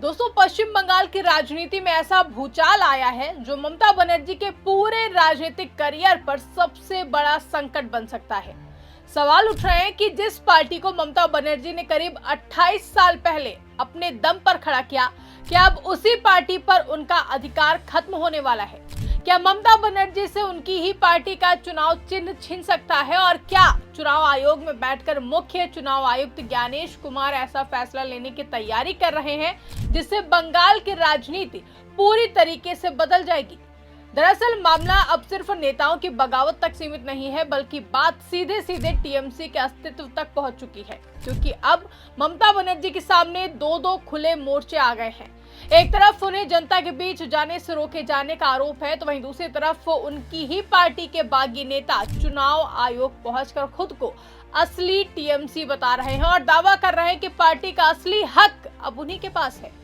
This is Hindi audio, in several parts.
दोस्तों, पश्चिम बंगाल की राजनीति में ऐसा भूचाल आया है जो ममता बनर्जी के पूरे राजनीतिक करियर पर सबसे बड़ा संकट बन सकता है। सवाल उठ रहे हैं कि जिस पार्टी को ममता बनर्जी ने करीब 28 साल पहले अपने दम पर खड़ा किया, क्या अब उसी पार्टी पर उनका अधिकार खत्म होने वाला है? क्या ममता बनर्जी से उनकी ही पार्टी का चुनाव चिन्ह छीन सकता है? और क्या चुनाव आयोग में बैठकर मुख्य चुनाव आयुक्त ज्ञानेश कुमार ऐसा फैसला लेने की तैयारी कर रहे हैं जिससे बंगाल की राजनीति पूरी तरीके से बदल जाएगी? दरअसल मामला अब सिर्फ नेताओं की बगावत तक सीमित नहीं है, बल्कि बात सीधे सीधे टीएमसी के अस्तित्व तक पहुंच चुकी है, क्योंकि अब ममता बनर्जी के सामने दो खुले मोर्चे आ गए हैं। एक तरफ उन्हें जनता के बीच जाने से रोके जाने का आरोप है, तो वहीं दूसरी तरफ उनकी ही पार्टी के बागी नेता चुनाव आयोग पहुंचकर खुद को असली टीएमसी बता रहे हैं और दावा कर रहे हैं कि पार्टी का असली हक अब उन्हीं के पास है।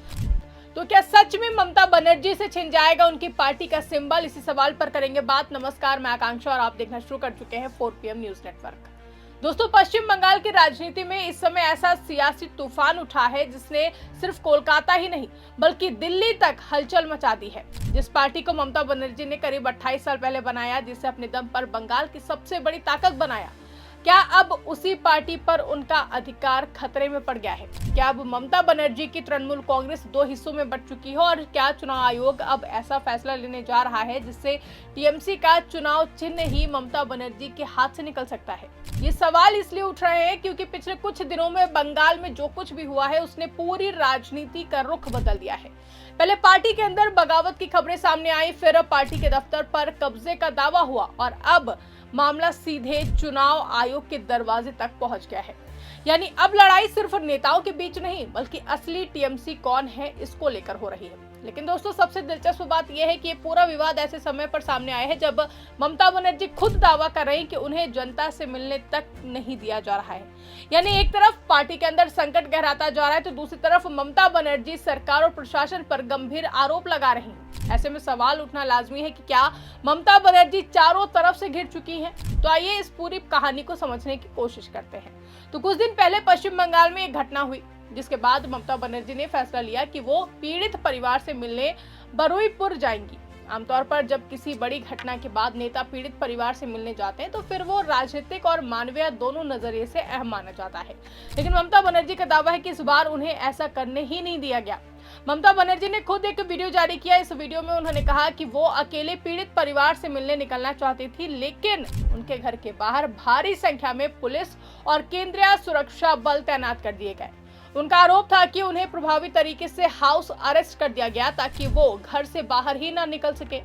तो क्या सच में ममता बनर्जी से छिन जाएगा उनकी पार्टी का सिंबल? इसी सवाल पर करेंगे बात। नमस्कार, मैं आकांक्षा और आप देखना शुरू कर चुके हैं 4PM न्यूज नेटवर्क। दोस्तों, पश्चिम बंगाल की राजनीति में इस समय ऐसा सियासी तूफान उठा है जिसने सिर्फ कोलकाता ही नहीं बल्कि दिल्ली तक हलचल मचा दी है। जिस पार्टी को ममता बनर्जी ने करीब 28 साल पहले बनाया, जिसे अपने दम पर बंगाल की सबसे बड़ी ताकत बनाया, क्या अब उसी पार्टी पर उनका अधिकार खतरे में पड़ गया है? क्या अब ममता बनर्जी की तृणमूल कांग्रेस दो हिस्सों में बंट चुकी है? और क्या चुनाव आयोग अब ऐसा फैसला लेने जा रहा है जिससे टीएमसी का चुनाव चिन्ह ही ममता बनर्जी के हाथ से निकल सकता है? ये सवाल इसलिए उठ रहे हैं क्योंकि पिछले कुछ दिनों में बंगाल में जो कुछ भी हुआ है उसने पूरी राजनीति का रुख बदल दिया है। पहले पार्टी के अंदर बगावत की खबरें सामने आई, फिर पार्टी के दफ्तर पर कब्जे का दावा हुआ और अब मामला सीधे चुनाव आयोग के दरवाजे तक पहुंच गया है। यानी अब लड़ाई सिर्फ नेताओं के बीच नहीं बल्कि असली टीएमसी कौन है इसको लेकर हो रही है। लेकिन दोस्तों, सबसे दिलचस्प बात यह है कि ये पूरा विवाद ऐसे समय पर सामने आया है जब ममता बनर्जी खुद दावा कर रही हैं कि उन्हें जनता से मिलने तक नहीं दिया जा रहा है। यानी एक तरफ पार्टी के अंदर संकट गहराता जा रहा है, तो दूसरी तरफ ममता बनर्जी सरकार और प्रशासन पर गंभीर आरोप लगा रही हैं। ऐसे में सवाल उठना लाजमी है कि क्या ममता बनर्जी चारों तरफ से घिर चुकी हैं? तो आइए इस पूरी कहानी को समझने की कोशिश करते हैं। तो कुछ दिन पहले पश्चिम बंगाल में एक घटना हुई जिसके बाद ममता बनर्जी ने फैसला लिया कि वो पीड़ित परिवार से मिलने बरुईपुर जाएंगी। आमतौर पर जब किसी बड़ी घटना के बाद नेता पीड़ित परिवार से मिलने जाते हैं तो फिर वो राजनीतिक और मानवीय दोनों नजरिए से अहम माना जाता है। लेकिन ममता बनर्जी का दावा है कि इस बार उन्हें ऐसा करने ही नहीं दिया गया। ममता बनर्जी ने खुद एक वीडियो जारी किया। इस वीडियो में उन्होंने कहा कि वो अकेले पीड़ित परिवार से मिलने निकलना चाहती थी, लेकिन उनके घर के बाहर भारी संख्या में पुलिस और केंद्रीय सुरक्षा बल तैनात कर दिए गए। उनका आरोप था कि उन्हें प्रभावी तरीके से हाउस अरेस्ट कर दिया गया ताकि वो घर से बाहर ही ना निकल सके।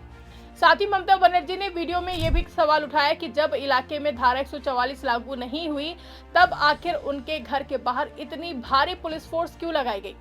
साथ ही ममता बनर्जी ने वीडियो में यह भी सवाल उठाया कि जब इलाके में धारा 144 लागू नहीं हुई तब आखिर उनके घर के बाहर इतनी भारी पुलिस फोर्स क्यों लगाई गई?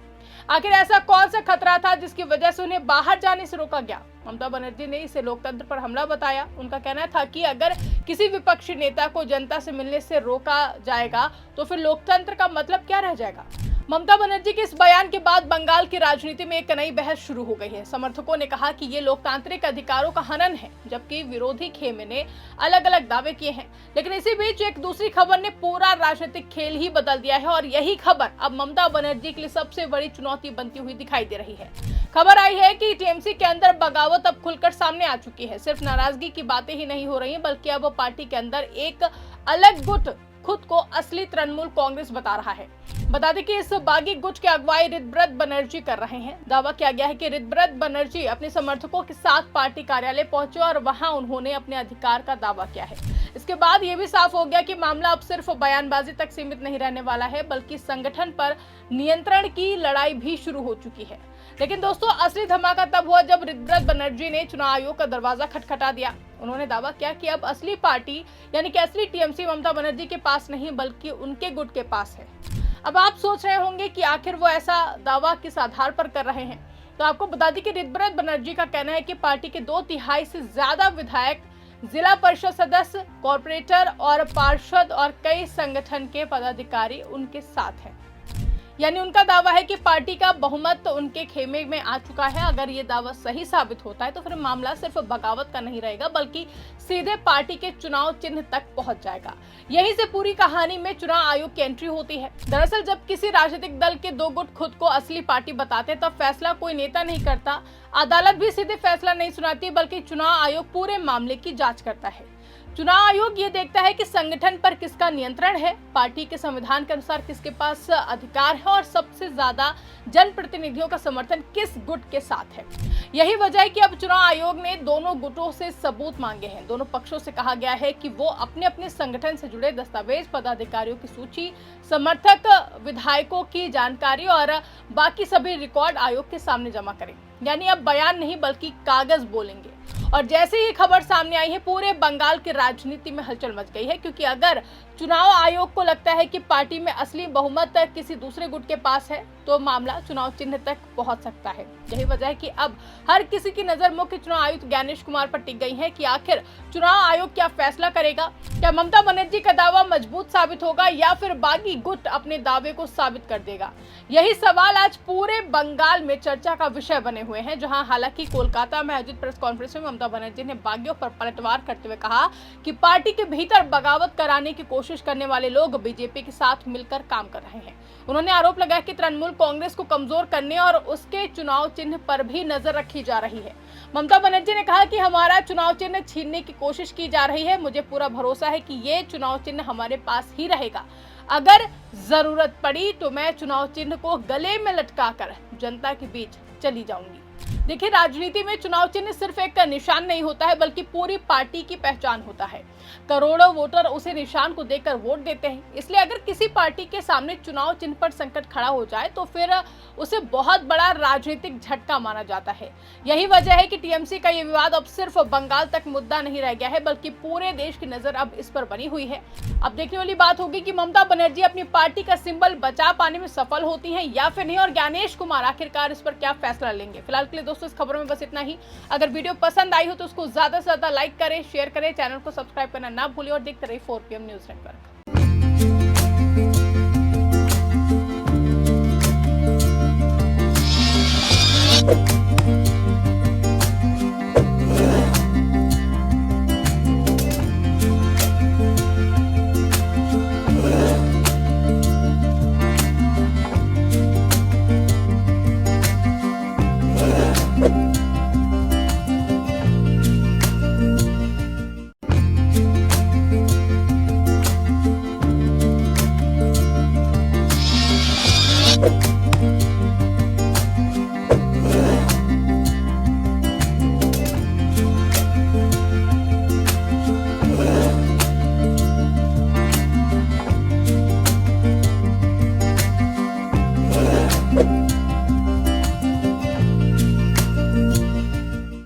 आखिर ऐसा कौन सा खतरा था जिसकी वजह से उन्हें बाहर जाने से रोका गया? ममता बनर्जी ने इसे लोकतंत्र पर हमला बताया। उनका कहना था कि अगर किसी विपक्षी नेता को जनता से मिलने से रोका जाएगा तो फिर लोकतंत्र का मतलब क्या रह जाएगा? ममता बनर्जी के इस बयान के बाद बंगाल की राजनीति में एक नई बहस शुरू हो गई है। समर्थकों ने कहा कि ये लोकतांत्रिक अधिकारों का हनन है, जबकि विरोधी खेमे ने अलग अलग दावे किए हैं। लेकिन इसी बीच एक दूसरी खबर ने पूरा राजनीतिक खेल ही बदल दिया है और यही खबर अब ममता बनर्जी के लिए सबसे बड़ी चुनौती बनती हुई दिखाई दे रही है। खबर आई है कि टीएमसी के अंदर बगावत अब खुलकर सामने आ चुकी है। सिर्फ नाराजगी की बातें ही नहीं हो रही है, बल्कि अब पार्टी के अंदर एक अलग गुट खुद को असली तृणमूल कांग्रेस बता रहा है। बता दें कि इस बागी गुट की अगुवाई ऋतव्रत बनर्जी कर रहे हैं। दावा किया गया है कि ऋतव्रत बनर्जी अपने समर्थकों के साथ पार्टी कार्यालय पहुंचे और वहां उन्होंने अपने अधिकार का दावा किया है। इसके बाद ये भी साफ हो गया कि मामला अब सिर्फ बयानबाजी तक सीमित नहीं रहने वाला है, बल्कि संगठन पर नियंत्रण की लड़ाई भी शुरू हो चुकी है। लेकिन दोस्तों, असली धमाका तब हुआ जब ऋतव्रत बनर्जी ने चुनाव आयोग का दरवाजा खटखटा दिया। उन्होंने दावा किया कि अब असली पार्टी यानी कि असली टीएमसी ममता बनर्जी के पास नहीं बल्कि उनके गुट के पास है। अब आप सोच रहे होंगे कि आखिर वो ऐसा दावा किस आधार पर कर रहे हैं। तो आपको बता दें कि ऋतव्रत बनर्जी का कहना है कि पार्टी के 2/3 से ज्यादा विधायक, जिला परिषद सदस्य, कॉर्पोरेटर और पार्षद और कई संगठन के पदाधिकारी उनके साथ हैं। यानी उनका दावा है कि पार्टी का बहुमत उनके खेमे में आ चुका है। अगर ये दावा सही साबित होता है तो फिर मामला सिर्फ बगावत का नहीं रहेगा बल्कि सीधे पार्टी के चुनाव चिन्ह तक पहुंच जाएगा। यहीं से पूरी कहानी में चुनाव आयोग की एंट्री होती है। दरअसल जब किसी राजनीतिक दल के दो गुट खुद को असली पार्टी बताते तब फैसला कोई नेता नहीं करता, अदालत भी सीधे फैसला नहीं सुनाती बल्कि चुनाव आयोग पूरे मामले की जांच करता है। चुनाव आयोग ये देखता है कि संगठन पर किसका नियंत्रण है, पार्टी के संविधान के अनुसार किसके पास अधिकार है और सबसे ज्यादा जनप्रतिनिधियों का समर्थन किस गुट के साथ है। यही वजह है कि अब चुनाव आयोग ने दोनों गुटों से सबूत मांगे हैं। दोनों पक्षों से कहा गया है कि वो अपने अपने संगठन से जुड़े दस्तावेज, पदाधिकारियों की सूची, समर्थक विधायकों की जानकारी और बाकी सभी रिकॉर्ड आयोग के सामने जमा करें। यानी अब बयान नहीं बल्कि कागज बोलेंगे। और जैसे ही खबर सामने आई है पूरे बंगाल की राजनीति में हलचल मच गई है, क्योंकि अगर चुनाव आयोग को लगता है कि पार्टी में असली बहुमत किसी दूसरे गुट के पास है तो मामला चुनाव चिन्ह तक पहुंच सकता है। यही वजह है कि अब हर किसी की नजर मुख्य चुनाव आयुक्त ज्ञानेश कुमार पर टिक गई है कि आखिर चुनाव आयोग क्या फैसला करेगा। क्या ममता बनर्जी का दावा मजबूत साबित होगा या फिर बागी गुट अपने दावे को साबित कर देगा। यही सवाल आज पूरे बंगाल में चर्चा का विषय बने हुए हैं, जहां हालांकि कोलकाता में आयोजित प्रेस कॉन्फ्रेंस में ममता बनर्जी ने बागियों पर पलटवार करते हुए कहा कि पार्टी के भीतर बगावत कराने की कोशिश करने वाले लोग बीजेपी के साथ मिलकर काम कर रहे हैं। उन्होंने आरोप लगाया कि तृणमूल कांग्रेस को कमजोर करने और उसके चुनाव चिन्ह पर भी नजर रखी जा रही है। ममता बनर्जी ने कहा कि हमारा चुनाव चिन्ह छीनने की कोशिश की जा रही है। मुझे पूरा भरोसा है कि ये चुनाव चिन्ह हमारे पास ही रहेगा। अगर जरूरत पड़ी तो मैं चुनाव चिन्ह को गले में लटकाकर जनता के बीच चली जाऊंगी। देखिए, राजनीति में चुनाव चिन्ह सिर्फ एक निशान नहीं होता है बल्कि पूरी पार्टी की पहचान होता है। करोड़ों वोटर उसे निशान को देखकर वोट देते हैं। इसलिए अगर किसी पार्टी के सामने चुनाव चिन्ह पर संकट खड़ा हो जाए तो फिर उसे बहुत बड़ा राजनीतिक झटका माना जाता है। यही वजह है कि टीएमसी का ये विवाद अब सिर्फ बंगाल तक मुद्दा नहीं रह गया है बल्कि पूरे देश की नजर अब इस पर बनी हुई है। अब देखने वाली बात होगी कि ममता बनर्जी अपनी पार्टी का सिंबल बचा पाने में सफल होती है या फिर नहीं, और ज्ञानेश कुमार आखिरकार इस पर क्या फैसला लेंगे। फिलहाल के लिए दोस्तों इस खबरों में बस इतना ही। अगर वीडियो पसंद आई हो तो उसको ज्यादा से ज्यादा लाइक करें, शेयर करें, चैनल को सब्सक्राइब करना ना भूलें और देखते रहिए 4PM न्यूज नेटवर्क।